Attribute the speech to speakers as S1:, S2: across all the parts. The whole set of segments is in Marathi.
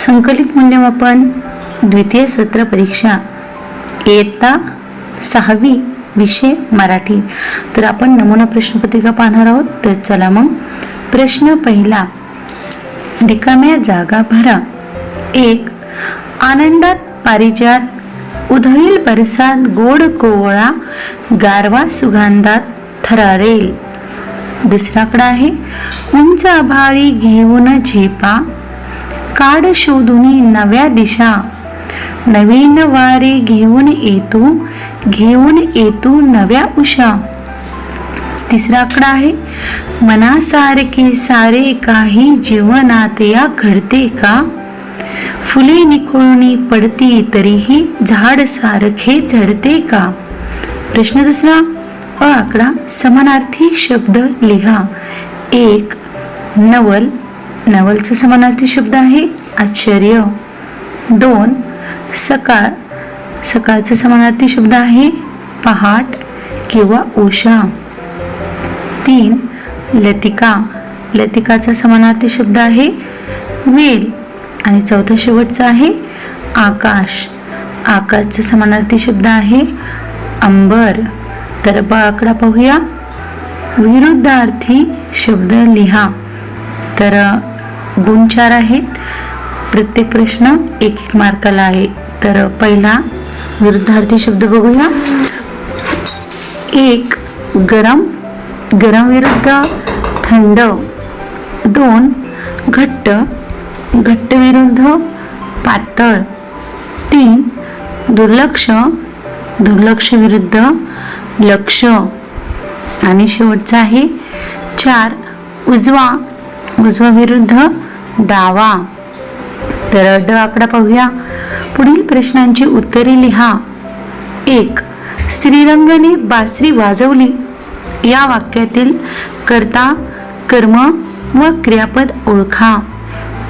S1: संकलित मूल्यमापन द्वितीय सत्र परीक्षा इयत्ता 6वी विषय मराठी। तर आपण नमुना प्रश्नपत्रिका पाहणार आहोत। तर चला मग प्रश्न पहिला, रिकाम्या जागा भरा। 1. आनंदात पारिजात उधळील बरसात गोड कोवळा गारवा सुगंधात थरारेल। दुसरा आकडा आहे, उंच आभाळी घेऊन झेपा काड शोधून नव्या दिशा नवीन वारे घेऊन येतो नव्या उषा। तिसरा आकडा आहे, मनासारखे सारे काही जीवनात या घडते का फुले निखळून पडती तरीही झाड सारखे झडते का। प्रश्न दुसरा, अ आकडा समानार्थी शब्द लिहा। 1. नवल, नवलचा समानार्थी शब्द आहे आश्चर्य। 2. सकाळ, सकाळचा समानार्थी शब्द आहे पहाट किंवा उषा। 3. लतिका, लतिकाचा समानार्थी शब्द आहे वेल। आणि चौथा शेवटचा आहे आकाश, आकाशचा समानार्थी शब्द आहे अंबर। तर ब आकडा पाहूया, विरुद्धार्थी शब्द लिहा। तर गुण 4 आहेत, प्रत्येक प्रश्न 1-1 मार्काला आहे। तर पहिला विरुद्धार्थी शब्द बघूया। 1. गरम, गरम विरुद्ध थंड। 2. घट्ट, घट्ट विरुद्ध पातळ। 3. दुर्लक्ष, दुर्लक्ष विरुद्ध लक्ष। आणि शेवटचा आहे 4. उजवा, उजवा विरुद्ध डावा। तर ड आकडा पाहूया, पुढील प्रश्नांची उत्तरे लिहा। 1. श्रीरंगने बासरी वाजवली या वाक्यातील कर्ता, कर्म व क्रियापद ओळखा।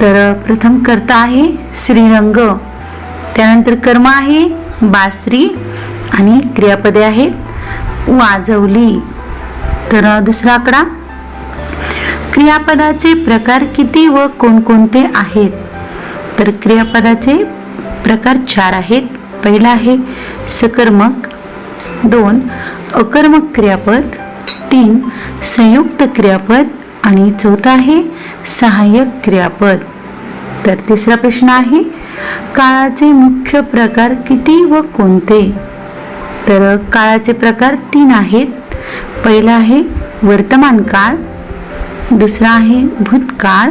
S1: तर प्रथम कर्ता आहे श्रीरंग, त्यानंतर कर्म आहे बासरी आणि क्रियापदे आहेत वाजवली। तर दुसरा आकडा, क्रियापदाचे प्रकार किती व कोणकोणते आहेत। तर क्रियापदाचे प्रकार 4 आहेत। पहिला आहे सकर्मक, 2. अकर्मक क्रियापद, 3. संयुक्त क्रियापद आणि चौथा आहे सहाय्यक क्रियापद। तर तिसरा प्रश्न आहे, काळाचे मुख्य प्रकार किती व कोणते। तर काळाचे प्रकार 3 आहेत। पहिला आहे वर्तमान काळ, दुसरा आहे भूतकाळ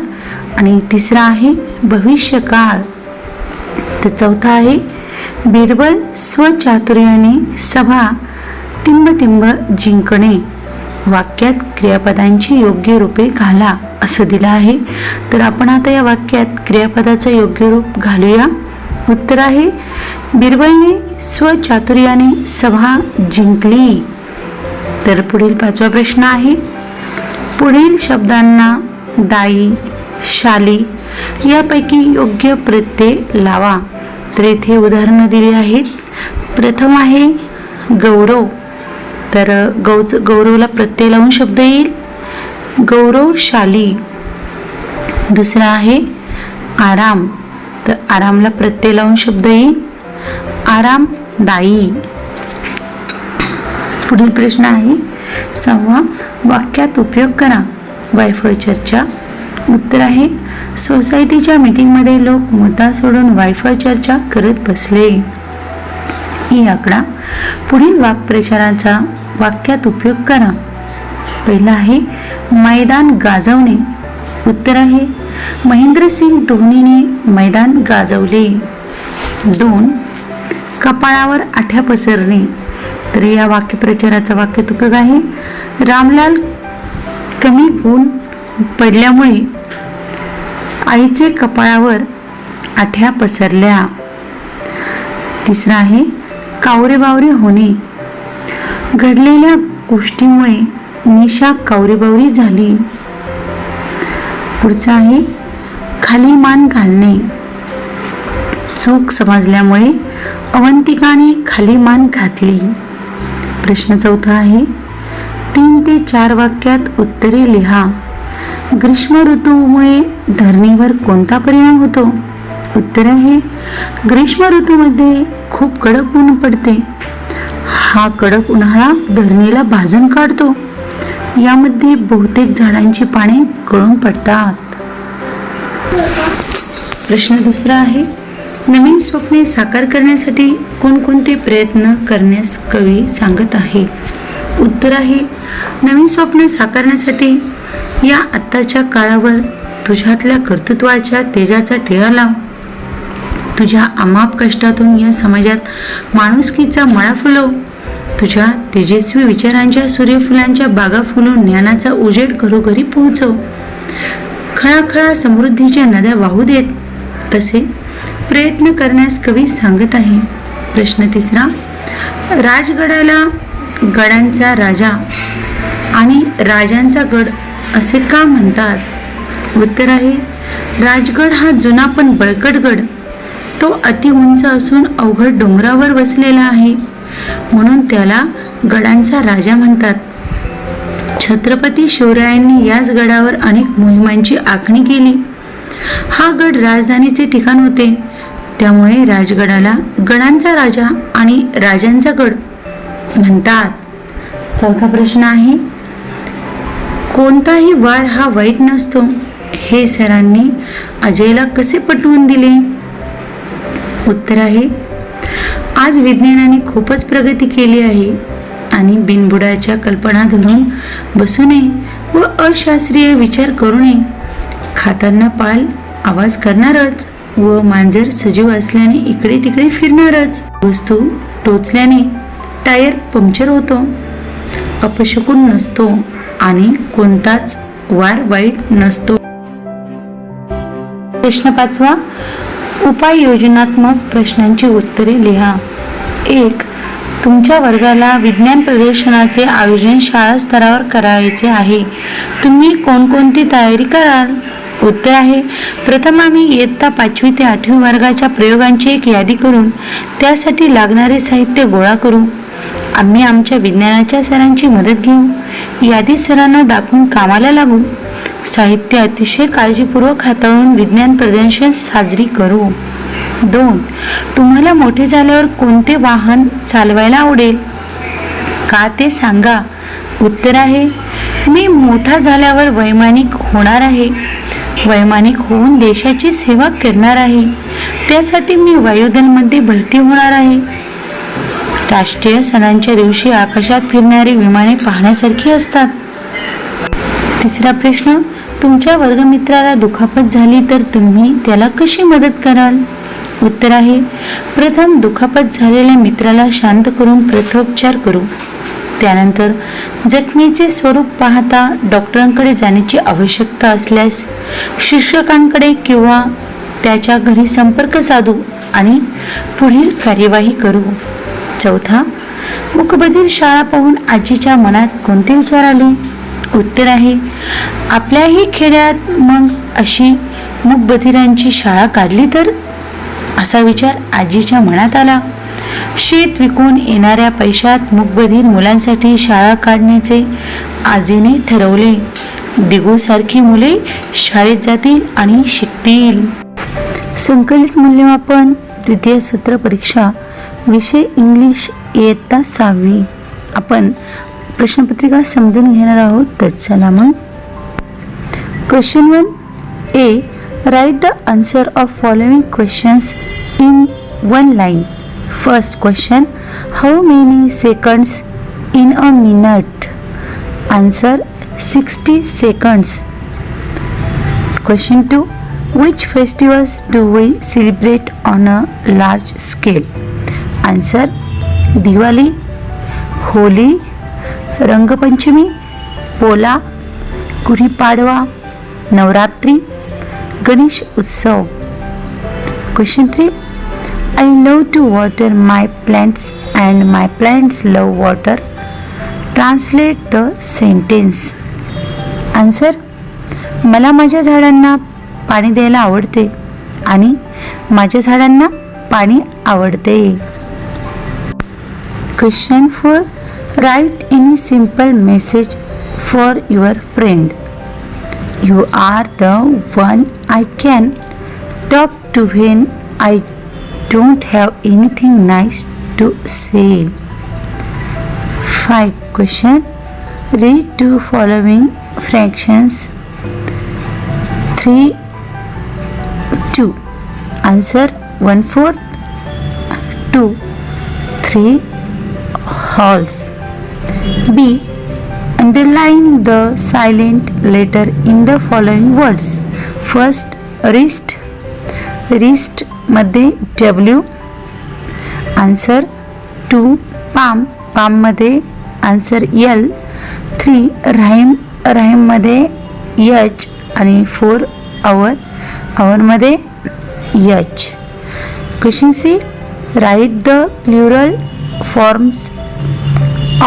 S1: आणि तिसरा आहे भविष्यकाळ। तर चौथा आहे, बिरबल स्वचातुर्याने सभा टिंबटिंब जिंकणे। वाक्यात क्रियापदांची योग्य रूपे घाला असं दिलं आहे। तर आपण आता या वाक्यात क्रियापदाचं योग्य रूप घालूया। उत्तर आहे, बिरबलने स्वचातुर्याने सभा जिंकली। तर पुढील 5वा प्रश्न आहे, पुढील शब्दांना दाई, शाली यापैकी योग्य प्रत्यय लावा। तर इथे उदाहरणं दिली आहेत। प्रथम आहे गौरव, तर गौरवला प्रत्यय लावून शब्द येईल गौरवशाली। दुसरा आहे आराम, तर आरामला प्रत्यय लावून शब्द येईल आरामदायी। पुढील प्रश्न आहे 6वा, वाक्यात उपयोग करा। वायफळ चर्चा। उत्तर आहे, सोसायटीच्या मीटिंगमध्ये लोक मुद्दा सोडून वायफळ चर्चा करत बसले। ई आकडा, पुढील वाक्प्रचाराचा वाक्यात उपयोग करा। पहिला आहे मैदान गाजवणे। उत्तर आहे, महेंद्रसिंग धोनीने मैदान गाजवले। 2. कपाळावर आठ्या पसरणे। तर या वाक्यप्रचाराचा वाक्यात उपयोग आहे, रामलाल कमी गुण पडल्यामुळे आईचे कपाळावर आठ्या पसरल्या। तिसरा आहे कावरेबावरे होणे। घडलेल्या गोष्टीमुळे निशा कावरेबावरी झाली। पुढचा आहे खाली मान घालणे। चूक समजल्यामुळे अवंतिकाने खाली मान घातली। प्रश्न 4था आहे, 3 ते 4 वाक्यात उत्तरे लिहा। ग्रीष्म ऋतूमुळे धरणीवर कोणता परिणाम होतो। उत्तर आहे ग्रीष्म ऋतूमध्ये खूप कडक ऊन पडते. हा कडक उन्हाळा धरणीला भाजून काढतो. यामध्ये बहुतेक झाडांची पाने गळून पडतात. प्रश्न दुसरा आहे नवीन स्वप्ने साकार करण्यासाठी कोणकोणते प्रयत्न करण्यास कवी सांगत आहे. उत्तर आहे नवीन स्वप्ने साकारण्यासाठी या आत्ताच्या काळावर तुझ्यातल्या कर्तृत्वाच्या तेजाचा टिळा लाव. तुझ्या अमाप कष्टातून या समाजात माणुसकीचा मळा फुलव. तुझ्या तेजस्वी विचारांच्या सूर्यफुलांच्या बागा फुलून ज्ञानाचा उजेड घरोघरी पोहोचव. खळाखळा समृद्धीच्या नद्या वाहू देत. तसे प्रयत्न करण्यास कवी सांगत आहे. प्रश्न तिसरा राजगडाला गडांचा राजा आणि राजांचा गड असे का म्हणतात. उत्तर आहे राजगड हा जुना पण बळकट गड. तो अति उंच असून अवघड डोंगरावर वसलेला आहे, म्हणून त्याला गडांचा राजा म्हणतात. छत्रपती शिवरायांनी याच गडावर अनेक मोहिमांची आखणी केली. हा गड राजधानीचे ठिकाण होते, त्यामुळे राजगडाला गडांचा राजा आणि राजांचा गड म्हणतात. चौथा प्रश्न आहे कोणताही वार हा वाईट नसतो हे सरांनी अजयला कसे पटवून दिले. उत्तर आहे आज विज्ञानाने खूपच प्रगती केली आहे आणि बिनबुडाच्या कल्पना धरून बसू नये व अशास्त्रीय विचार करू नये. खाताना पाल आवाज करणारच व मांजर सजीव असल्याने इकडे तिकडे फिरणारच. वस्तू टोचल्याने टायर पंक्चर होतो. अपशकुन नसतो आणि कोणताच वार वाईट नसतो. प्रश्न पाचवा उपाययोजनात्मक प्रश्नांची उत्तरे लिहा. 1. तुमच्या वर्गाला विज्ञान प्रदर्शनाचे आयोजन शाळा स्तरावर करायचे आहे. तुम्ही कोणकोणती तयारी कराल. उत्तर आहे प्रथम आम्ही इयत्ता 5वी ते 8वी वर्गाच्या प्रयोगांची एक यादी करून त्यासाठी लागणारे साहित्य गोळा करू. आम्ही आमच्या विज्ञानाच्या सरांची मदत घेऊ. यादी सरांना दाखवून कामाला लागू. साहित्य अतिशय काळजीपूर्वक हाताळून विज्ञान प्रदर्शन साजरी करू. 2. तुम्हाला मोठे झाल्यावर कोणते वाहन चालवायला आवडेल का ते सांगा. उत्तर आहे मी मोठा झाल्यावर वैमानिक होणार आहे. वैमानिक होऊन देशाची सेवा करणार आहे. त्यासाठी मी वायुदलमध्ये भरती होणार आहे. राष्ट्रीय सणांच्या दिवशी आकाशात फिरणारी विमाने पाहण्यासारखी असतात. तिसरा प्रश्न तुमच्या वर्गमित्राला दुखापत झाली तर तुम्ही त्याला कशी मदत कराल. उत्तर आहे प्रथम दुखापत झालेल्या मित्राला शांत करून प्रथोपचार करू. त्यानंतर जखमीचे स्वरूप पाहता डॉक्टरांकडे जाण्याची आवश्यकता असल्यास शिक्षकांकडे किंवा त्याच्या घरी संपर्क साधू आणि पुढील कार्यवाही करू. 4. मूकबधीर शाळा पाहून आजीच्या मनात कोणते विचार आले. उत्तर आहे आपल्याही खेड्यात मग अशी मूकबधिरांची शाळा काढली तर असा विचार आजीच्या मनात आला. शेत विकून येणाऱ्या पैशात मूकबधीर मुलांसाठी शाळा काढण्याचे आजीने ठरवले. दिगूसारखी मुले शाळेत जातील आणि शिकतील. संकलित मूल्यमापन द्वितीय सत्र परीक्षा विषय इंग्लिश इयत्ता 6वी. आपण प्रश्नपत्रिका समजून घेणार आहोत. तर चला मग. Question 1 A. Write the answer of following questions in one line. First question. How many seconds in a minute? Answer 60 seconds. Question 2. Which festivals do we celebrate on a large scale? Answer Diwali, Holi, Rangpanchami, Pola, Gudhi Padwa, Navratri, Ganesh Utsav. Question 3. I love to water my plants and my plants love water. Translate the sentence. Answer. मला माझ्या झाडांना पाणी द्यायला आवडते आणि माझ्या झाडांना पाणी आवडते. Question 4. Write any simple message for your friend. You are the one I can talk to when I don't have anything nice to say. 5. Question. Read two following fractions. 3, 2. Answer 1/4, 2, 3 wholes. B. Underline the silent letter in the following words. First, wrist. wrist मध्ये W. Answer 2. palm. palm मध्ये answer L. 3. rhyme. rhyme मध्ये H आणि 4. hour. hour मध्ये H. Question C. Write the plural forms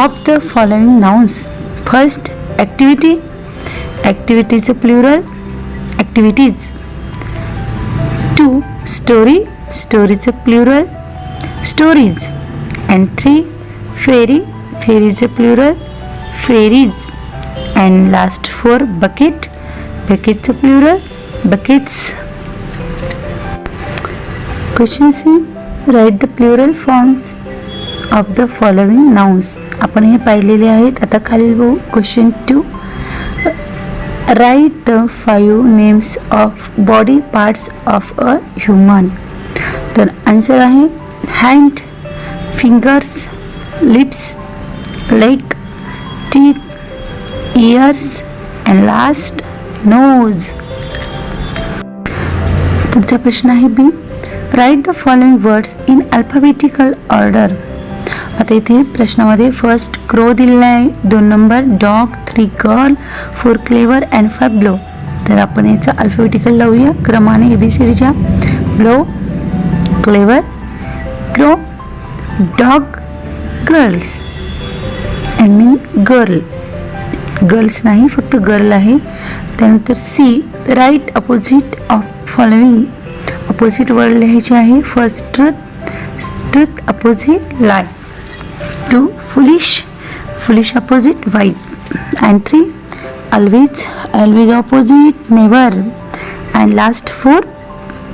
S1: of the following nouns. First, activity. activity is a plural. activities. 2. story. story is a plural. stories. And 3. fairy. fairy is a plural. fairies. And last 4. bucket. bucket is a plural. buckets. Question C. Write the plural forms of the following nouns. आपण हे पाहिलेले आहेत. आता खालील बघू. Question 2. Write the 5 names of body parts of a human. तर आन्सर आहे hand, fingers, lips, leg, teeth, ears and last nose. पुढचा प्रश्न आहे B. Write the following words in alphabetical order. आता इथे प्रश्नामध्ये फर्स्ट क्रो दिलेला आहे. 2 number dog, 3 girl, 4 clever and 5 blow. तर आपण याचं अल्फाबेटिकल लावूया क्रमाने ABCDच्या. Blow, clever, crow, dog, girls and mean girl. Girls नाही, फक्त गर्ल आहे. त्यानंतर C. Write opposite of following. Opposite word लिहायचे आहे. First truth, truth opposite lie. 2. foolish, foolish opposite wise. And 3. always, always opposite never. And last 4.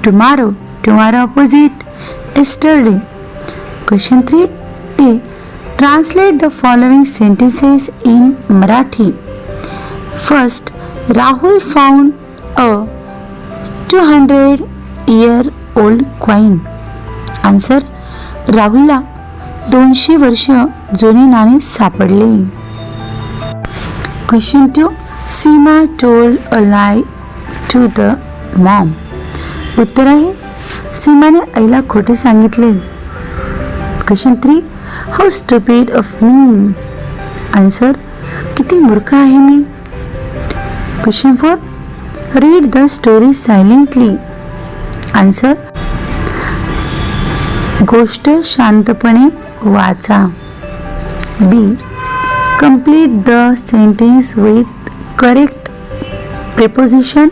S1: tomorrow, tomorrow opposite yesterday. Question 3. A. Translate the following sentences in Marathi. First, Rahul found a 200-year-old coin. Answer. राहुलला 200 वर्ष जुने नाणे सापडले. Question 2. Seema told a lie to the mom. उत्तर आहे सीमाने आईला खोटे सांगितले. Question 3. How stupid of me. Answer. किती मूर्ख आहे मी. Question 4. Read the story silently. Answer. गोष्ट शांतपणे वाचा. B. Complete the sentence with correct preposition.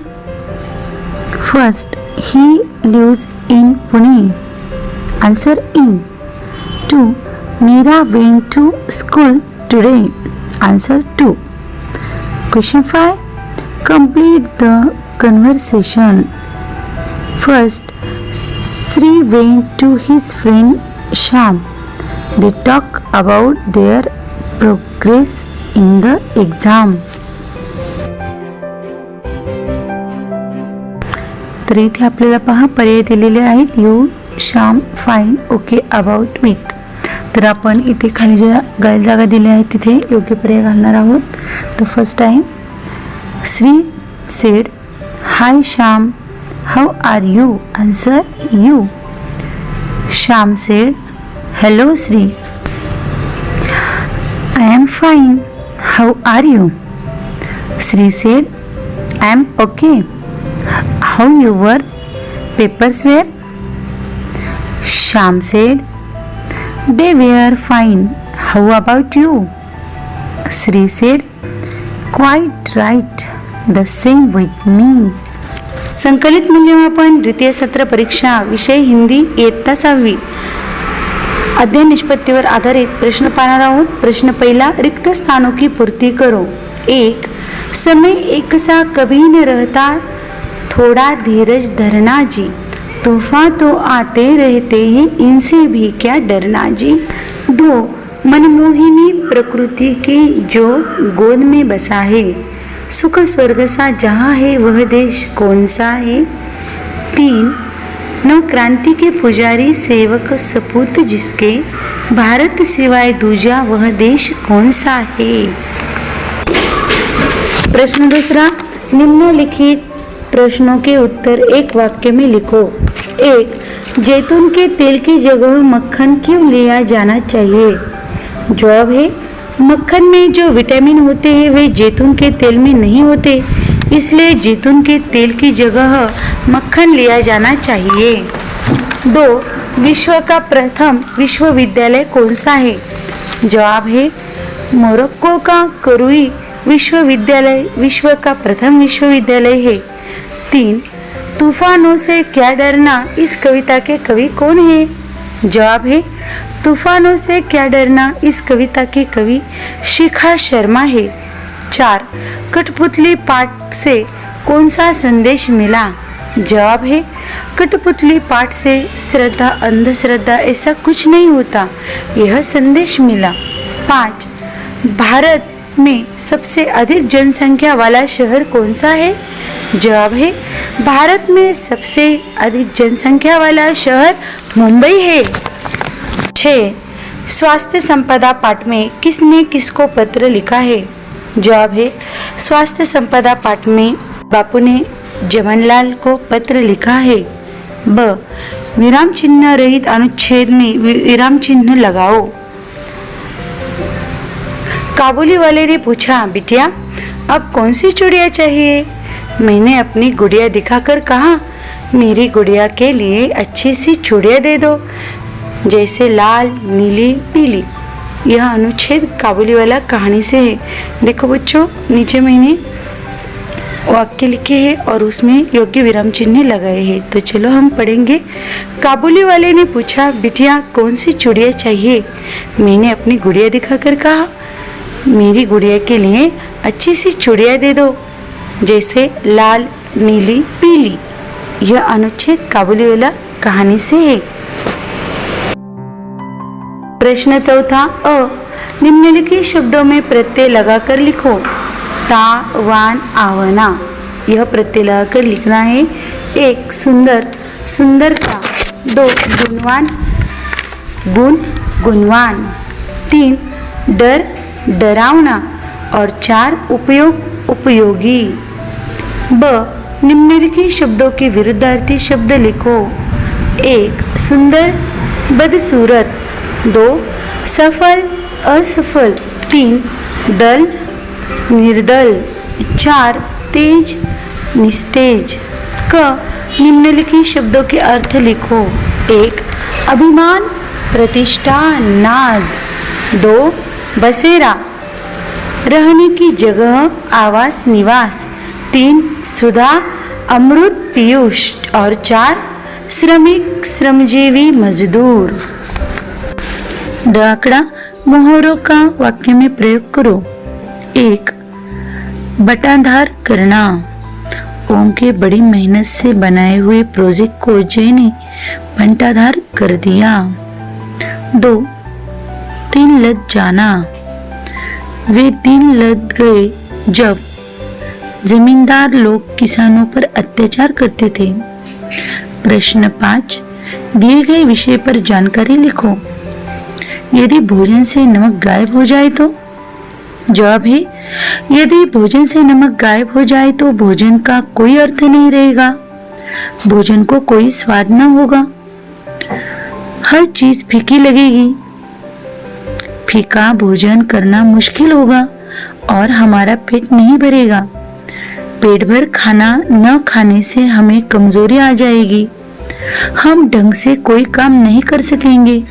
S1: First, he lives in Pune. Answer in. 2. Meera went to school today. Answer 2. Question 5. Complete the conversation. First, Sri went to his friend Sham. They talk about their progress in the exam. तर इथे आपल्याला पहा पर्याय दिलेले आहेत. You, Shyam, fine, okay, about, with. तर आपण इथे खाली ज्या गळ्यात जागा दिल्या आहेत तिथे योग्य पर्याय घालणार आहोत. तर फर्स्ट आहे Shri sed high Shyam, how are you. Answer you. Shyam sed hello Sri, I am fine, how are you. Sri said I am okay, how your papers were. Sham said they were fine, how about you. Sri said quite right, the same with me. संकलित मूल्यमापन द्वितीय सत्र परीक्षा विषय हिंदी इयत्ता 6वी. अध्ययन निष्पत्तीवर आधारित प्रश्न पाहणार आहोत. प्रश्न पहिला, रिक्त स्थानों की पूर्ति करो. 1. समय एक सा कभी न रहता, थोड़ा धीरज धरना जी. तूफान तो आते रहते हैं, इनसे भी क्या डरना जी। 2. मनमोहिनी प्रकृति की जो गोद में बसा है, सुख स्वर्ग सा जहाँ है वह देश कौन सा है। 3. नवक्रांति के पुजारी सेवक सपूत जिसके, भारत सिवाय दूजा वह देश कौन सा है। प्रश्न दूसरा, निम्नलिखित प्रश्नों के उत्तर एक वाक्य में लिखो। 1. जैतून के तेल की जगह मक्खन क्यों लिया जाना चाहिए। जवाब है, मक्खन में जो विटामिन होते हैं वे जैतून के तेल में नहीं होते, इसलिए जैतून के तेल की जगह मक्खन लिया जाना चाहिए। 2. विश्व का प्रथम विश्वविद्यालय कौन सा है। जवाब है, मोरक्को का करूई विश्वविद्यालय विश्व का प्रथम विश्वविद्यालय है। 3. तूफानों से क्या डरना, इस कविता के कवि कौन है। जवाब है, तूफानों से क्या डरना इस कविता के कवि शिखा शर्मा है। 4. कठपुतली पाठ से कौन सा संदेश मिला। जवाब है, कठपुतली पाठ से श्रद्धा अंधश्रद्धा ऐसा कुछ नहीं होता, यह संदेश मिला। 5. भारत में सबसे अधिक जनसंख्या वाला शहर कौन सा है। जवाब है, भारत में सबसे अधिक जनसंख्या वाला शहर मुंबई है। 6. स्वास्थ्य संपदा पाठ में किसने किसको पत्र लिखा है। जवाब है, स्वास्थ्य संपदा पाठ में बापू ने जमनलाल को पत्र लिखा है। ब. विराम चिन्ह रहित अनुच्छेद में विराम चिन्ह लगाओ। काबुली वाले ने पूछा, बिटिया अब कौन सी चूड़ियाँ चाहिए। मैंने अपनी गुड़िया दिखाकर कहा, मेरी गुड़िया के लिए अच्छी सी चूड़ियाँ दे दो, जैसे लाल नीली पीली। यह अनुच्छेद काबुली वाला कहानी से है। देखो बच्चों, नीचे मैंने वाक्य लिखे हैं और उसमें योग्य विराम चिन्ह लगाए हैं। तो चलो हम पढ़ेंगे। काबुली वाले ने पूछा, बिटिया कौन सी चूड़ियाँ चाहिए। मैंने अपनी गुड़िया दिखाकर कहा, मेरी गुड़िया के लिए अच्छी सी चूड़ियाँ दे दो, जैसे लाल नीली पीली। यह अनुच्छेद काबुली वाला कहानी से है। प्रश्न चौथा, अ. निम्नलिखित शब्दों में प्रत्यय लगाकर लिखो। ता वान आवना, यह प्रत्यय लगाकर लिखना है। 1. सुंदर सुंदरता। 2. गुणवान गुण गुणवान। 3. डर डरावना और 4. उपयोग उपयोगी। ब. निम्नलिखित शब्दों के विरुद्धार्थी शब्द लिखो। 1. सुंदर बदसूरत। 2. सफल असफल। 3. दल निर्दल। 4. तेज निस्तेज। क. निम्नलिखित शब्दों के अर्थ लिखो। 1. अभिमान प्रतिष्ठा नाज। 2. बसेरा रहने की जगह आवास निवास। 3. सुधा अमृत पीयूष और 4. श्रमिक श्रमजीवी मजदूर। आंकड़ा मोहरों का वाक्य में प्रयोग करो। 1. बटाधार करना। ओम के बड़ी मेहनत से बनाए हुए प्रोजेक्ट को जय ने बंटाधार कर दिया। 2. दिन लद जाना। वे दिन लद गए जब जमींदार लोग किसानों पर अत्याचार करते थे। प्रश्न 5. दिए गए विषय पर जानकारी लिखो। यदि भोजन से नमक गायब हो जाए तो। जवाब है, यदि भोजन से नमक गायब हो जाए तो भोजन का कोई अर्थ नहीं रहेगा, भोजन को कोई स्वाद न होगा, हर चीज फीकी लगेगी, फीका भोजन करना मुश्किल होगा और हमारा पेट नहीं भरेगा। पेट भर खाना न खाने से हमें कमजोरी आ जाएगी, हम ढंग से कोई काम नहीं कर सकेंगे।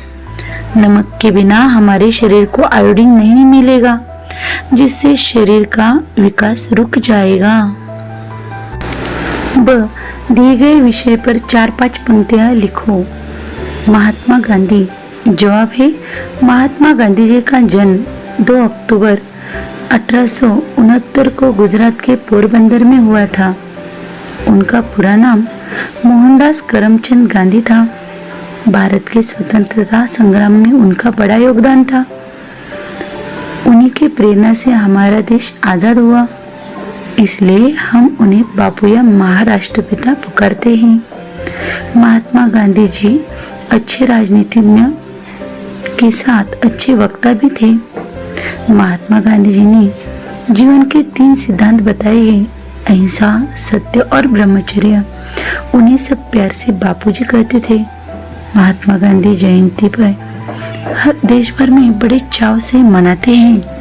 S1: नमक के बिना हमारे शरीर को आयोडीन नहीं मिलेगा, जिससे शरीर का विकास रुक जाएगा। ब. दिए गए विषय पर 4-5 पंक्तियां लिखो। महात्मा गांधी। जवाब है, महात्मा गांधी जी का जन्म 2 अक्टूबर 1869 को गुजरात के पोरबंदर में हुआ था। उनका पूरा नाम मोहनदास करमचंद गांधी था। भारत के स्वतंत्रता संग्राम में उनका बड़ा योगदान था। उन्हीं के प्रेरणा से हमारा देश आजाद हुआ, इसलिए हम उन्हें बापू या महाराष्ट्रपिता पुकारते हैं। महात्मा गांधी जी अच्छे राजनीतिज्ञ के साथ अच्छे वक्ता भी थे। महात्मा गांधी जी ने जीवन के 3 सिद्धांत बताए हैं, अहिंसा, सत्य और ब्रह्मचर्य। उन्हें सब प्यार से बापूजी कहते थे। महात्मा गांधी जयंती पर हर देश भर में बड़े चाव से मनाते हैं।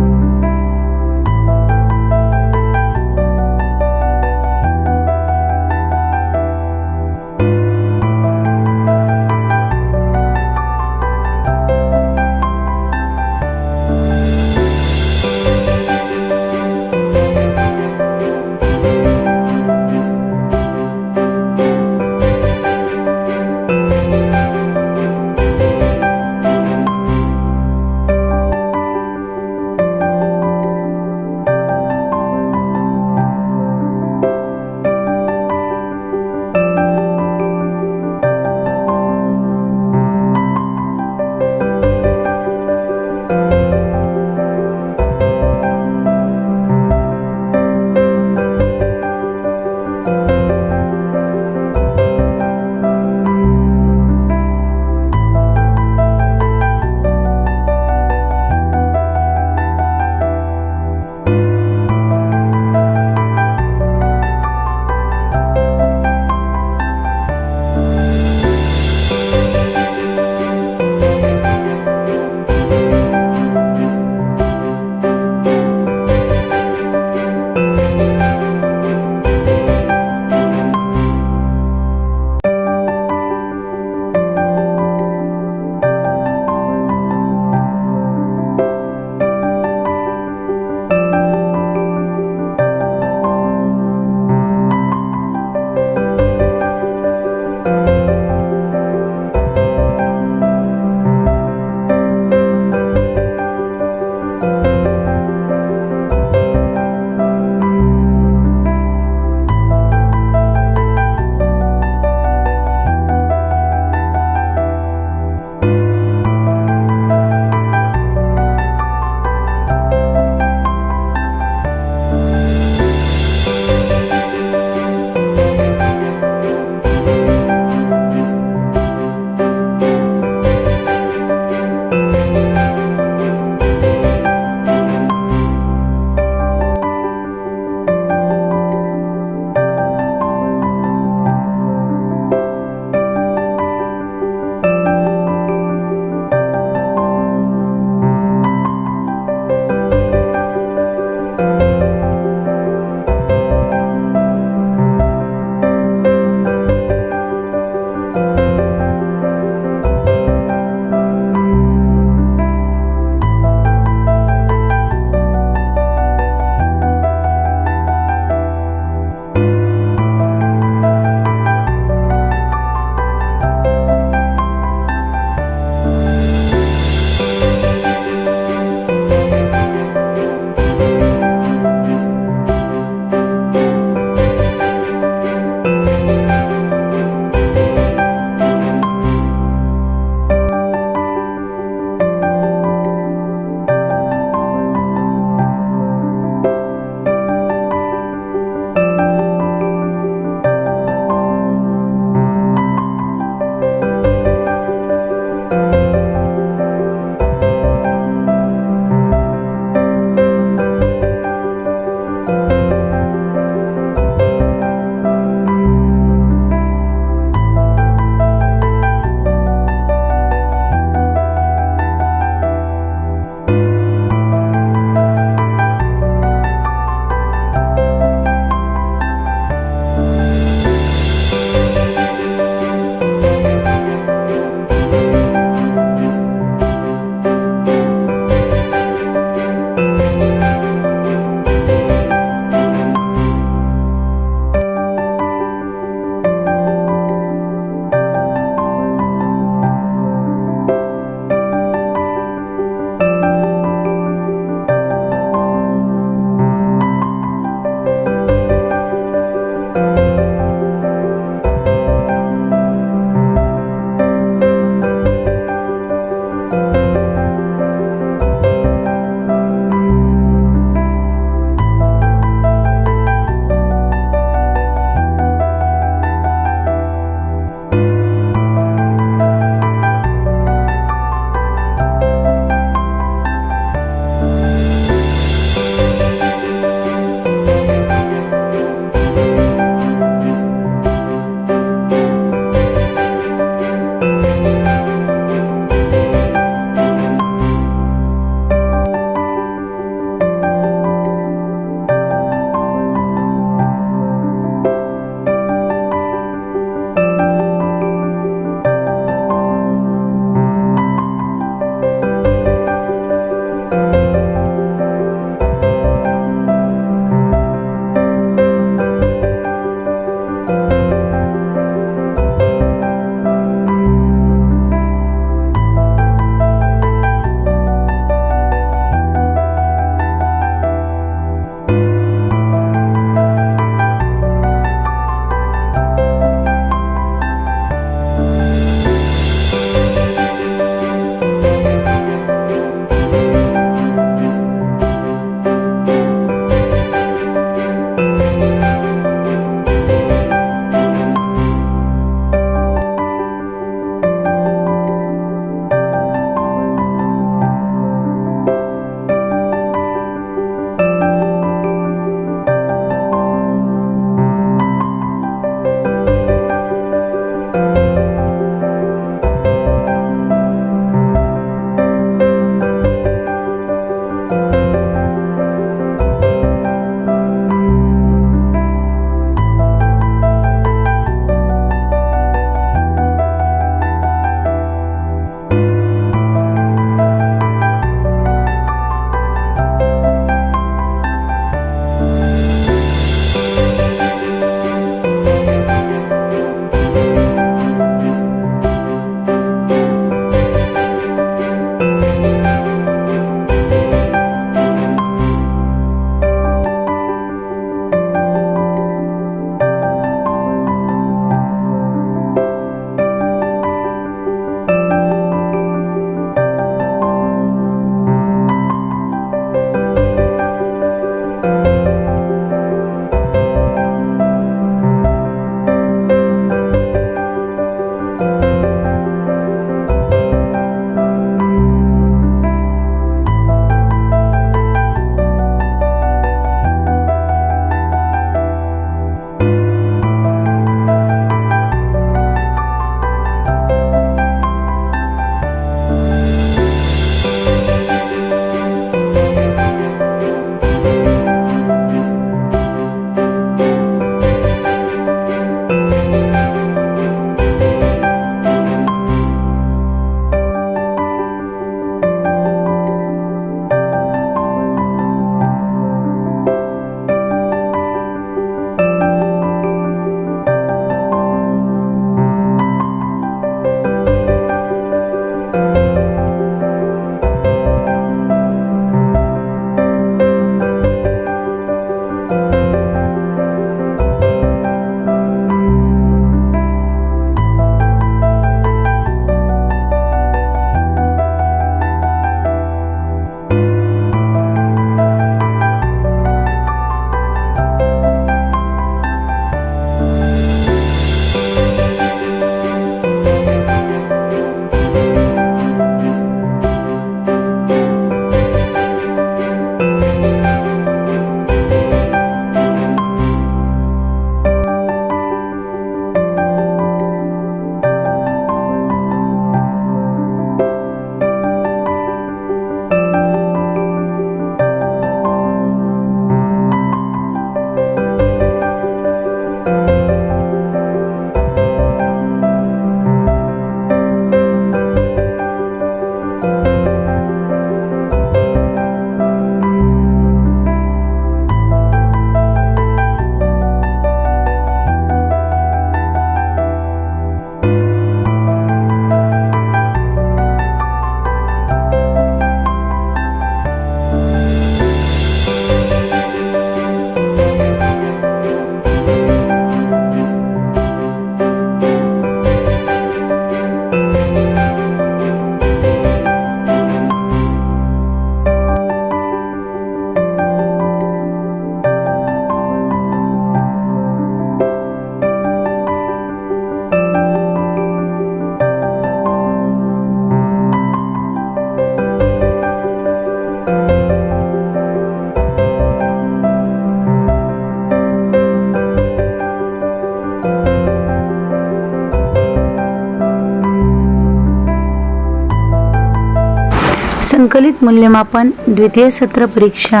S1: संकलित मूल्यमापन द्वितीय सत्र परीक्षा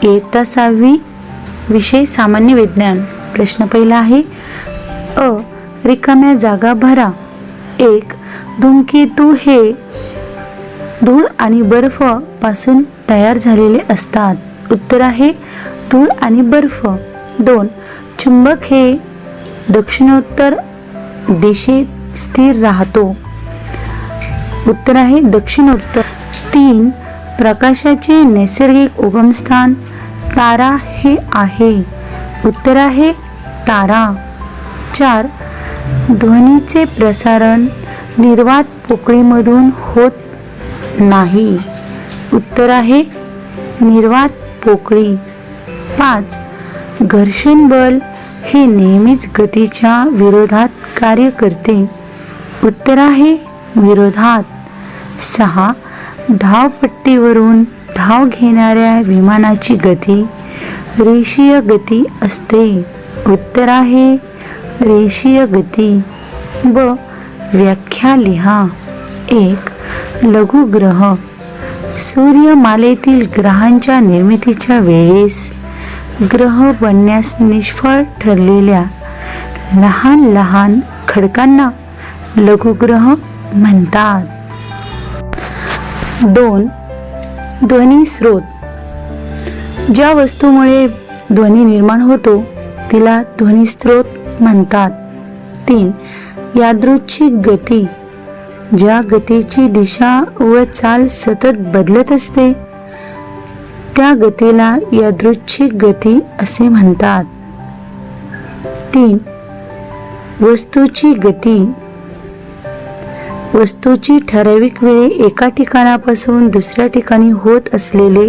S1: इयत्ता 6वी विषय सामान्य विज्ञान. प्रश्न पहिला आहे अ. रिकाम्या जागा भरा. 1. धूमकेतू हे धूळ आणि बर्फ पासून तयार झालेले असतात. उत्तर आहे धूळ आणि बर्फ. 2. चुंबक हे दक्षिणोत्तर दिशेत स्थिर राहतो. उत्तर आहे दक्षिणोत्तर. 3. प्रकाशाचे नैसर्गिक उगमस्थान तारा हे आहे. उत्तर आहे तारा. 4. ध्वनीचे प्रसारण निर्वात पोकळीमधून होत नाही. उत्तर आहे निर्वात पोकळी. 5. घर्षण बल हे नेहमीच गतीच्या विरोधात कार्य करते. उत्तर आहे विरोधात. 6. धावपट्टीवरून धाव घेणाऱ्या विमानाची गती रेषीय गती असते. उत्तर आहे रेषीय गती. ब. व्याख्या लिहा. 1. लघुग्रह सूर्यमालेतील ग्रहांच्या निर्मितीच्या वेळेस ग्रह बनण्यास निष्फळ ठरलेल्या लहान लहान खडकांना लघुग्रह म्हणतात. 2. ध्वनी स्रोत ज्या वस्तूमुळे ध्वनी निर्माण होतो तिला ध्वनी स्रोत म्हणतात. 3. यादृच्छिक गती ज्या गतीची दिशा व चाल सतत बदलत असते त्या गतीला यादृच्छिक गती असे म्हणतात. 3. वस्तूची गती वस्तूची ठराविक वेळी एका ठिकाणापासून दुसऱ्या ठिकाणी होत असलेले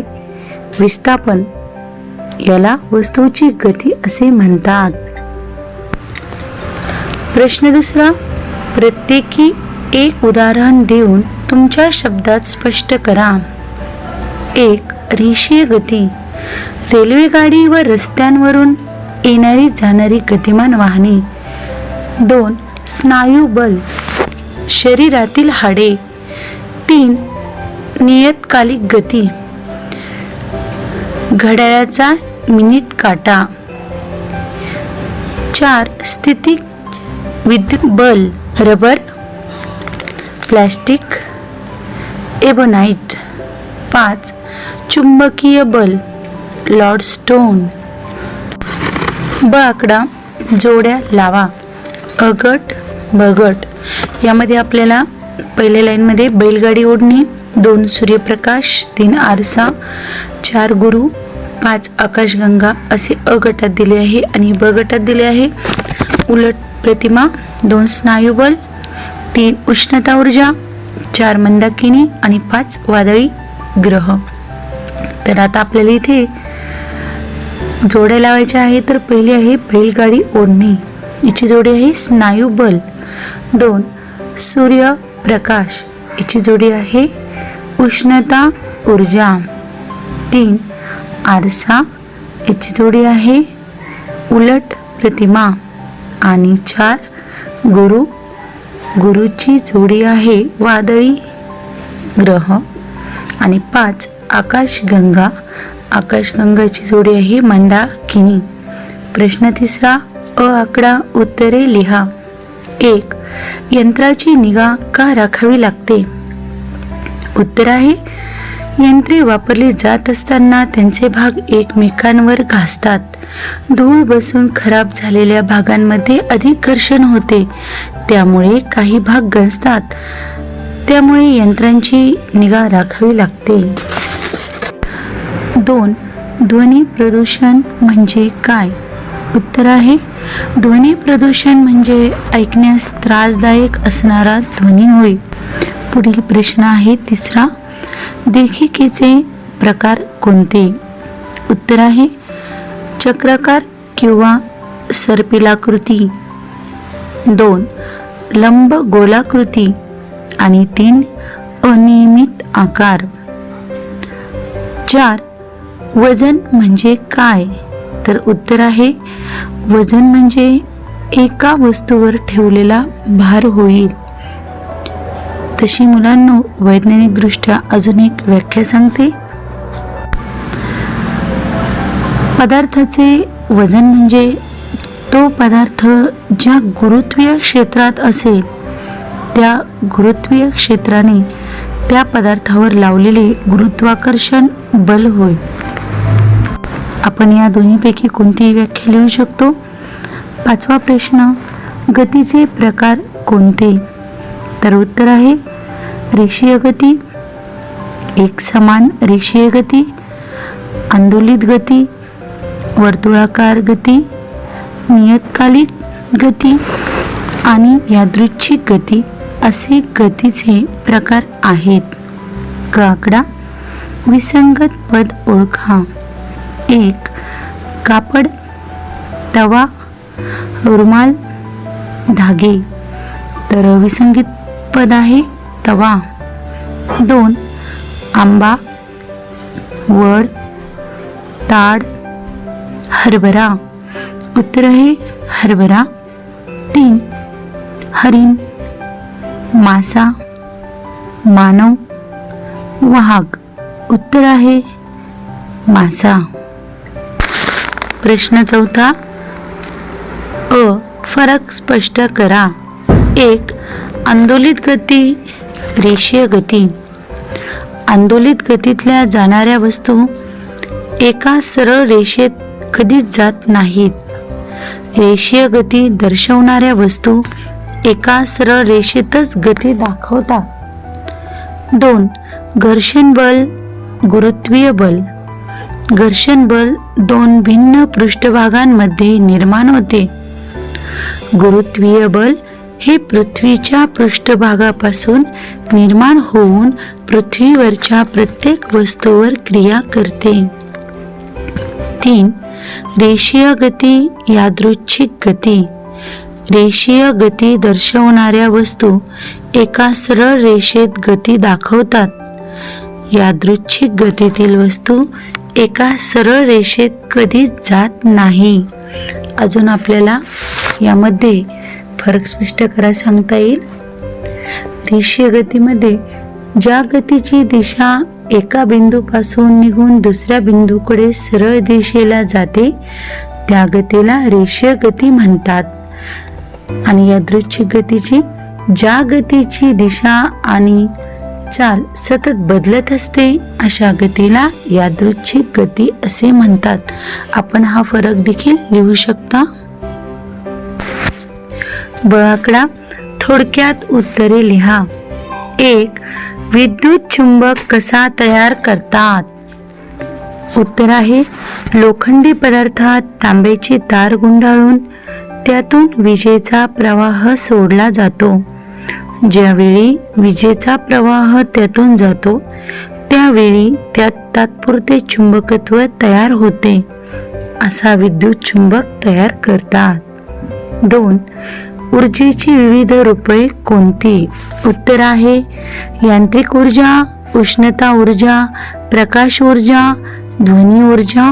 S1: विस्थापन याला वस्तूची गती असे म्हणतात. प्रश्न दुसरा. प्रत्येकी एक उदाहरण देऊन तुमच्या शब्दात स्पष्ट करा. 1. रेषीय गती रेल्वेगाडी व रस्त्यांवरून येणारी जाणारी गतिमान वाहने. 2. स्नायुबल शरीरातील हाडे. 3. नियतकालिक गती घड्याळाचा मिनिट काटा. 4. स्थितिक विद्युत बल रबर प्लास्टिक एबोनाइट. 5. चुंबकीय बल लॉर्डस्टोन. ब आकडा जोड्या लावा. अगट बगट यामध्ये आपल्याला पहिल्या लाईनमध्ये बैलगाडी ओढणे, 2 सूर्यप्रकाश, 3 आरसा, 4 गुरु, 5 आकाशगंगा असे अ गटात दिले आहे. आणि ब गटात दिले आहे उलट प्रतिमा, 2 स्नायुबल, 3 उष्णता ऊर्जा, 4 मंदाकिनी आणि 5 वादळी ग्रह. तर आता आपल्याला इथे जोड्या लावायच्या आहे. तर पहिली आहे बैलगाडी ओढणे, याची जोडी आहे स्नायुबल. 2 सूर्यप्रकाश, याची जोडी आहे उष्णता ऊर्जा. 3 आरसा, याची जोडी आहे उलट प्रतिमा. आणि 4 गुरु, गुरुची जोडी आहे वादळी ग्रह. आणि 5 आकाशगंगा, आकाशगंगाची जोडी आहे मंदाकिनी. प्रश्न तिसरा. अ आकडा उत्तरे लिहा. 1. यंत्राची निगा का राखावी लागते? उत्तर आहे यंत्रे वापरली जात असताना त्यांचे भाग एकमेकांवर घासतात. धूळ बसून खराब झालेल्या भागांमध्ये अधिक घर्षण होते, त्यामुळे काही भाग गंजतात. त्यामुळे यंत्रांची निगा राखावी लागते. 2. ध्वनी प्रदूषण म्हणजे काय? उत्तर आहे ध्वनी प्रदूषण म्हणजे ऐकण्यास त्रासदायक असणारा ध्वनी होय. पुढील प्रश्न आहे तिसरा. देखीकेचे प्रकार कोणते? उत्तर आहे चक्राकार किंवा सर्पिलाकृती. 2. लंब गोलाकृती आणि 3 अनियमित आकार. 4. वजन म्हणजे काय? तर उत्तर आहे वजन म्हणजे एका वस्तूवर ठेवलेला भार होईल. तशी मुलांनो वैज्ञानिकदृष्ट्या अजून एक व्याख्या सांगते. पदार्थाचे वजन म्हणजे तो पदार्थ ज्या गुरुत्वीय क्षेत्रात असेल त्या गुरुत्वीय क्षेत्राने त्या पदार्थावर लावलेले गुरुत्वाकर्षण बल होय. आपण या दोन्हीपैकी कोणतीही व्याख्या लिहू शकतो. 5वा प्रश्न, गतीचे प्रकार कोणते? तर उत्तर आहे रेषीय गती, एकसमान रेषीय गती, आंदोलित गती, वर्तुळाकार गती, नियतकालिक गती आणि यादृच्छिक गती असे गतीचे प्रकार आहेत. क आकडा, विसंगत पद ओळखा. 1. कापड, तवा, रुमाल, धागे. तर विसंगत पद आहे तवा. 2. आंबा, वड, ताड, हरभरा. उत्तर आहे हरभरा. 3. हरिण, मासा, मानव, वाघ. उत्तर आहे मासा. प्रश्न 4. फरक स्पष्ट करा. 1. आंदोलित गती, रेषीय गती. आंदोलित गतीतल्या जाणाऱ्या वस्तू एका सरळ रेषेत कधीच जात नाहीत. रेषीय गती दर्शवणाऱ्या वस्तू एका सरळ रेषेतच गती दाखवतात. 2. घर्षण बल, गुरुत्वीय बल. घर्षण बल 2 भिन्न पृष्ठभागांमध्ये निर्माण होते. गुरुत्वीय बल हे पृथ्वीच्या पृष्ठभागापासून निर्माण होऊन पृथ्वीवरच्या प्रत्येक वस्तूवर क्रिया करते. 3. रेषीय गती, यादृच्छिक गती. रेषीय गती दर्शवणाऱ्या वस्तू एका सरळ रेषेत गती दाखवतात. यादृच्छिक गतीतील वस्तू एका सरळ रेषेत कधीच जात नाही. अजून आपल्याला यामध्ये फरक स्पष्ट करायला सांगता येईल. रेषीय गतीमध्ये ज्या गतीची दिशा एका बिंदूपासून निघून दुसऱ्या बिंदूकडे सरळ दिशेला जाते त्या गतीला रेषीय गती म्हणतात. आणि यादृच्छिक गतीची ज्या गतीची दिशा आणि चाल सतत बदलत असते अशा गतीला यादृच्छिक गती असे म्हणतात. आपण हा फरक देखील लिहू शकता. ब आकडा, थोडक्यात उत्तरे लिहा. 1. विद्युत चुंबक कसा तयार करतात? उत्तर आहे लोखंडी पदार्थात तांब्याची तार गुंडाळून त्यातून विजेचा प्रवाह सोडला जातो. ज्यावेळी विजेचा प्रवाह त्यातून जातो त्यावेळी त्यात तात्पुरते चुंबकत्व तयार होते. असा विद्युत चुंबक तयार करतात. 2. ऊर्जेची विविध रूपे कोणती? उत्तर आहे यांत्रिक ऊर्जा, उष्णता ऊर्जा, प्रकाश ऊर्जा, ध्वनी ऊर्जा,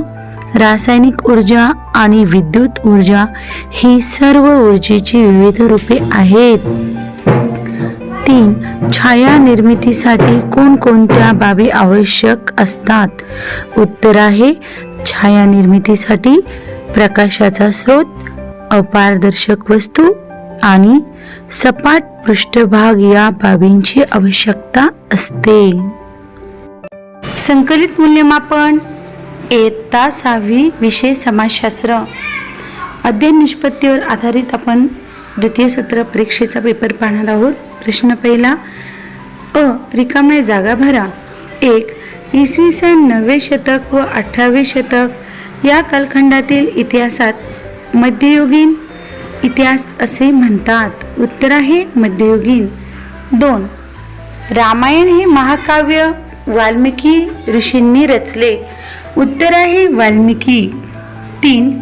S1: रासायनिक ऊर्जा आणि विद्युत ऊर्जा ही सर्व ऊर्जेची विविध रूपे आहेत. 3. छाया निर्मितीसाठी कोणकोणत्या बाबी आवश्यक असतात? उत्तर आहे छाया निर्मितीसाठी प्रकाशाचा स्रोत, अपारदर्शक वस्तू आणि सपाट पृष्ठभाग या बाबींची आवश्यकता असते. संकलित मूल्यमापन इयत्ता 6वी, विषय समाजशास्त्र. अध्ययन निष्पत्तीवर आधारित आपण द्वितीय सत्र परीक्षेचा पेपर पाहणार आहोत. प्रश्न पहिला, रिकाम्या जागा भरा. 1. इसवी सन 9वे शतक व 18वे शतक या कालखंडातील इतिहासात मध्ययुगीन इतिहास असे म्हणतात. उत्तर आहे मध्ययुगीन. 2. रामायण हे महाकाव्य वाल्मिकी ऋषींनी रचले. उत्तर आहे वाल्मिकी. 3.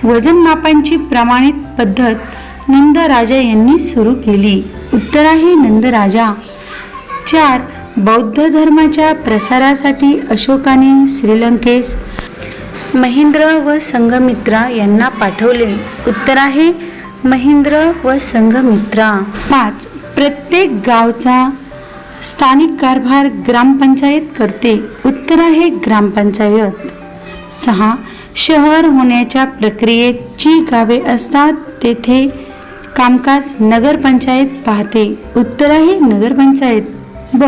S1: वजनमापांची प्रमाणित पद्धत नंदराजा यांनी सुरू केली. उत्तर आहे नंदराजा. 4. बौद्ध धर्माच्या प्रसारासाठी अशोकाने श्रीलंकेस महेंद्र व संघमित्रा यांना पाठवले. उत्तर आहे महेंद्र व संघमित्रा. 5. प्रत्येक गावचा स्थानिक कारभार ग्रामपंचायत करते? उत्तर आहे ग्रामपंचायत. 6. शहर होण्याच्या प्रक्रियेत जी गावे असतात तेथे कामकाज नगरपंचायत पाहते. उत्तर आहे नगरपंचायत. ब.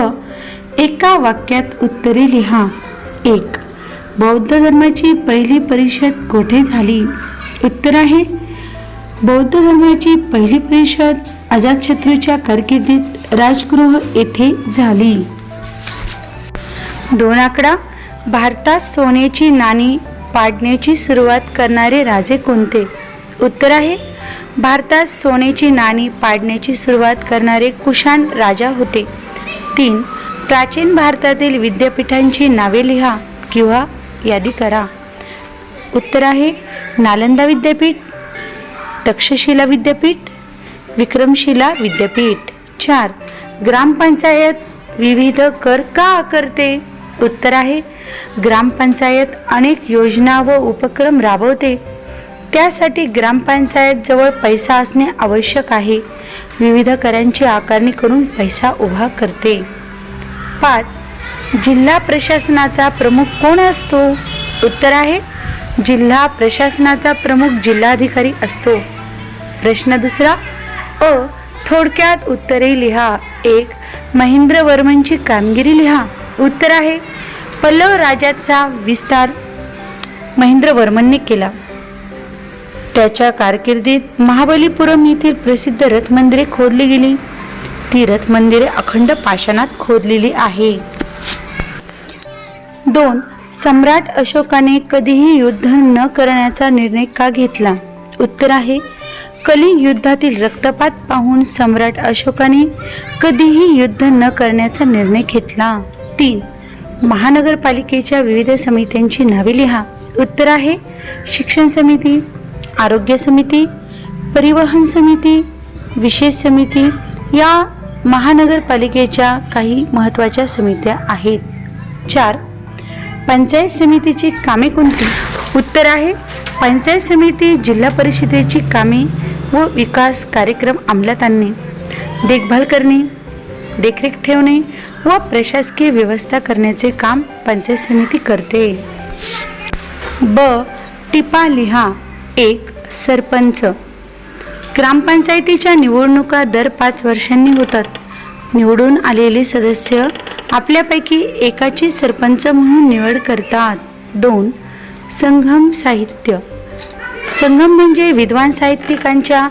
S1: एका वाक्यात उत्तरे लिहा. 1. बौद्ध धर्माची पहिली परिषद कोठे झाली? उत्तर आहे बौद्ध धर्माची पहिली परिषद अजातशत्रूच्या कारकिर्दीत राजगृह येथे झाली. 2 आकडा. भारतात सोन्याची नाणी पाडण्याची सुरुवात करणारे राजे कोणते? उत्तर आहे भारतात सोन्याची नाणी पाडण्याची सुरुवात करणारे कुशाण राजा होते. 3. प्राचीन भारतातील विद्यापीठांची नावे लिहा किंवा यादी करा. उत्तर आहे नालंदा विद्यापीठ, तक्षशिला विद्यापीठ, विक्रमशिला विद्यापीठ. 4. ग्रामपंचायत विविध कर का आकारते? उत्तर आहे ग्रामपंचायत अनेक योजना व उपक्रम राबवते. त्यासाठी ग्रामपंचायत जवळ पैसा असणे आवश्यक आहे. विविध करांची आकारणी करून पैसा उभा करते. 5. जिल्हा प्रशासनाचा प्रमुख कोण असतो? उत्तर आहे जिल्हा प्रशासनाचा प्रमुख जिल्हाधिकारी असतो. प्रश्न दुसरा. अ. थोडक्यात उत्तरे लिहा. 1. महेंद्रवर्मनची कामगिरी लिहा. उत्तर आहे पल्लव राजाचा विस्तार महेंद्रवर्मनने केला. त्याच्या कारकिर्दीत महाबलीपुरम येथील प्रसिद्ध रथमंदिरे खोदली गेली. ती रथमंदिरे अखंड पाषाणात खोदलेली आहे. 2. सम्राट अशोकाने कधीही युद्ध न करण्याचा निर्णय का घेतला? उत्तर आहे कलिंग युद्धातील रक्तपात पाहून सम्राट अशोकाने कधीही युद्ध न करण्याचा निर्णय घेतला. 3. महानगरपालिकेच्या विविध समित्यांची नावे लिहा. उत्तर आहे शिक्षण समिती, आरोग्य समिती, परिवहन समिती, विशेष समिती या महानगरपालिकेच्या काही महत्त्वाच्या समित्या आहेत. 4. पंचायत समितीची कामे कोणती? उत्तर आहे पंचायत समिती जिल्हा परिषदेची कामे व विकास कार्यक्रम अंमलात आणणे, देखभाल करणे, देखरेख ठेवणे व प्रशासकीय व्यवस्था करण्याचे काम पंचायत समिती करते. ब. टिपा लिहा. 1. सरपंच. ग्रामपंचायतीच्या निवडणुका दर 5 वर्षांनी होतात. निवडून आलेले सदस्य आपल्यापैकी एकाची सरपंच म्हणून निवड करतात. 2. संगम साहित्य. संगम म्हणजे विद्वान साहित्यिकांच्या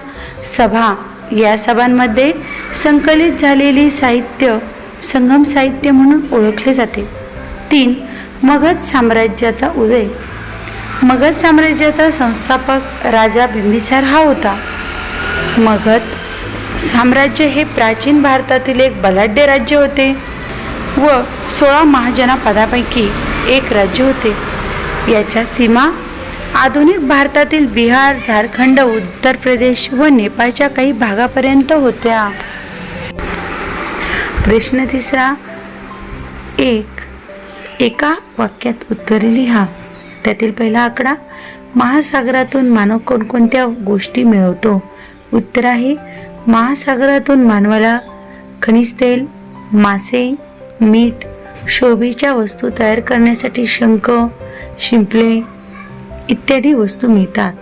S1: सभा. या सभांमध्ये संकलित झालेली साहित्य संगम साहित्य म्हणून ओळखले जाते. 3. मगध साम्राज्याचा उदय. मगध साम्राज्याचा संस्थापक राजा बिंबिसार हा होता. मगध साम्राज्य हे प्राचीन भारतातील एक बलाढ्य राज्य होते व 16 महाजनपदांपैकी एक राज्य होते. याच्या सीमा आधुनिक भारतातील बिहार, झारखंड, उत्तर प्रदेश व नेपाळच्या काही भागापर्यंत होत्या. प्रश्न तिसरा. 1. एका वाक्यात उत्तरे लिहा. त्यातील पहिला आकडा. महासागरातून मानव कोणकोणत्या गोष्टी मिळवतो? उत्तर आहे महासागरातून मानवाला खनिज तेल, मासे, मीठ, शोभेच्या वस्तू तयार करण्यासाठी शंख, शिंपले इत्यादी वस्तू मिळतात.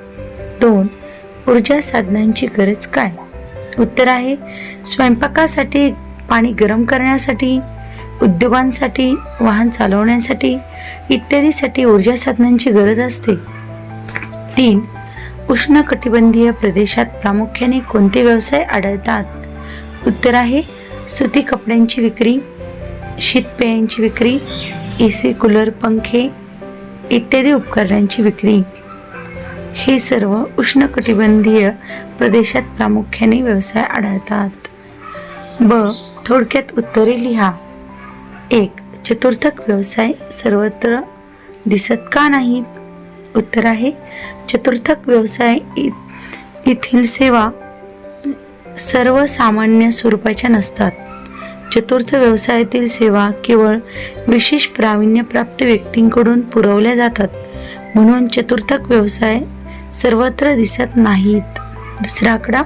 S1: 2. ऊर्जा साधनांची गरज काय? उत्तर आहे स्वयंपाकासाठी, पाणी गरम करण्यासाठी, उद्योगांसाठी, वाहन चालवण्यासाठी इत्यादीसाठी ऊर्जा साधनांची गरज असते. 3. उष्णकटिबंधीय प्रदेशात प्रामुख्याने कोणते व्यवसाय आढळतात? उत्तर आहे सुती कपड्यांची विक्री, शीतपेयांची विक्री, AC, कूलर, पंखे इत्यादी उपकरणांची विक्री. हे सर्व उष्णकटिबंधीय प्रदेशात प्रामुख्याने व्यवसाय आढळतात. ब. थोडक्यात उत्तरे लिहा. 1. चतुर्थक व्यवसाय सर्वत्र दिसत का नाहीत? उत्तर आहे चतुर्थक व्यवसाय येथील सेवा सर्वसामान्य स्वरूपाच्या नसतात. चतुर्थ व्यवसायातील सेवा केवळ विशेष प्रावीण्यप्राप्त व्यक्तींकडून पुरवल्या जातात, म्हणून चतुर्थक व्यवसाय सर्वत्र दिसत नाहीत. दुसरा आकडा,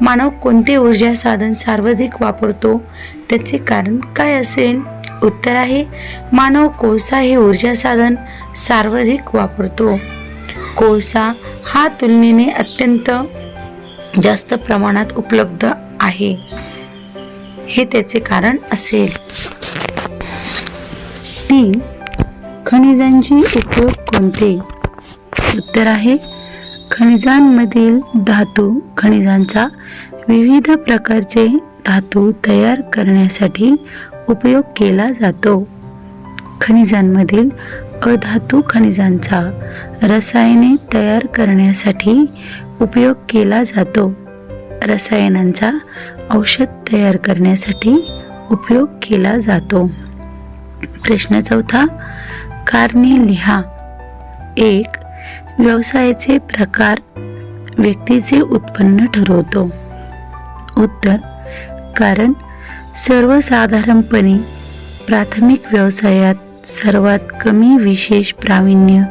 S1: मानव कोणते ऊर्जा साधन सर्वाधिक वापरतो, त्याचे कारण काय असेल? उत्तर आहे, मानव कोळसा हे ऊर्जा साधन सर्वाधिक वापरतो. कोळसा हा तुलनेने अत्यंत जास्त प्रमाणात उपलब्ध आहे, हे त्याचे कारण असेल. 3. खनिजांचे उपयोग कोणते? उत्तर आहे, खनिजांमधील धातू खनिजांचा विविध प्रकारचे धातू तयार करण्यासाठी उपयोग केला जातो. खनिजांमधील अधातू खनिजांचा रसायने तयार करण्यासाठी उपयोग केला जातो. रसायनांचा औषध तयार करण्यासाठी उपयोग केला जातो. प्रश्न 4, कारणे लिहा. 1. व्यवसायाचे प्रकार व्यक्तीचे उत्पन्न ठरवतो. उत्तर, कारण सर्वसाधारणपणे प्राथमिक व्यवसायात सर्वात कमी विशेष प्रावीण्य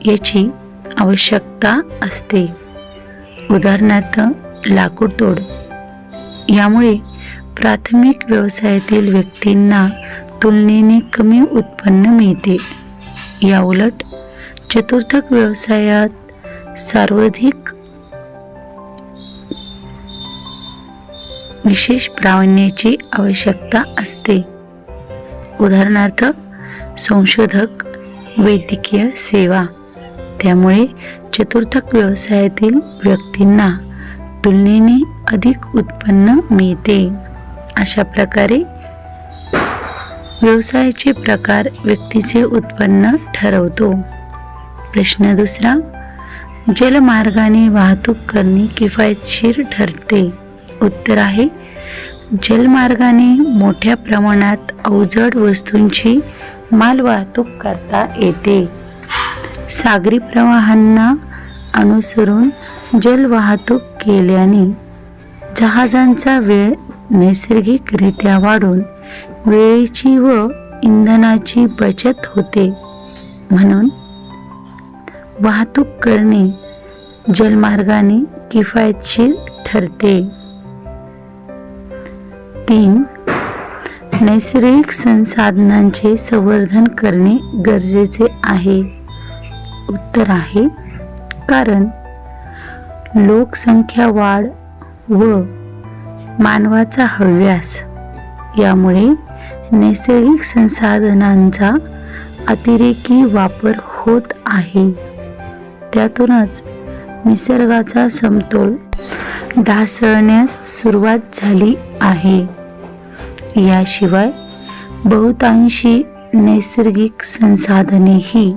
S1: याची आवश्यकता असते. उदाहरणार्थ लाकूड तोड. यामुळे प्राथमिक व्यवसायातील व्यक्तींना तुलनेने कमी उत्पन्न मिळते. याउलट चतुर्थक व्यवसायात सर्वाधिक विशेष प्रावीण्याची आवश्यकता असते. उदाहरणार्थ संशोधक, वैद्यकीय सेवा. त्यामुळे चतुर्थक व्यवसायातील व्यक्तींना तुलनेने अधिक उत्पन्न मिळते. अशा प्रकारे व्यवसायाचे प्रकार व्यक्तीचे उत्पन्न ठरवतो. प्रश्न 2, जलमार्गाने वाहतूक करणे किफायतशीर ठरते. उत्तर आहे, जलमार्गाने मोठ्या प्रमाणात अवजड वस्तूंची मालवाहतूक करता येते. सागरी प्रवाहांना अनुसरून जलवाहतूक केल्याने जहाजांचा वेळ नैसर्गिकरित्या वाढून वेळेची व इंधनाची बचत होते. म्हणून वाहतूक करणे जलमार्गाने किफायतशीर ठरते. 3. नैसर्गिक संसाधनांचे संवर्धन करणे गरजेचे आहे. उत्तर आहे, कारण लोकसंख्या वाढ व मानवाचा हव्यास यामुळे नैसर्गिक संसाधनांचा अतिरेकी वापर होत आहे. त्यातूनच निसर्गाचा समतोल ढासळण्यास सुरुवात झाली आहे. याशिवाय बहुतांशी नैसर्गिक संसाधनेही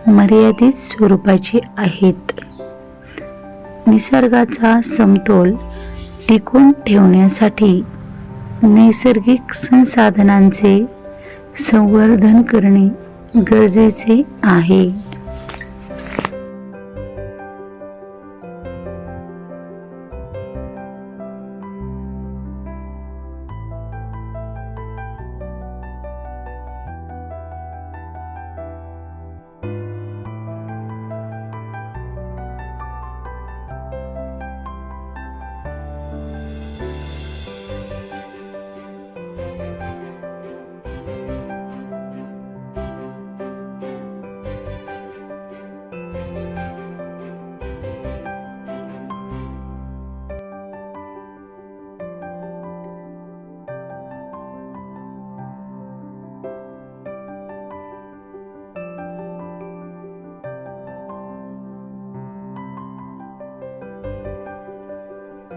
S1: मर्यादित स्वरूपाची आहेत. निसर्गाचा समतोल टिकवून ठेवण्यासाठी नैसर्गिक संसाधनांचे संवर्धन करणे गरजेचे आहे.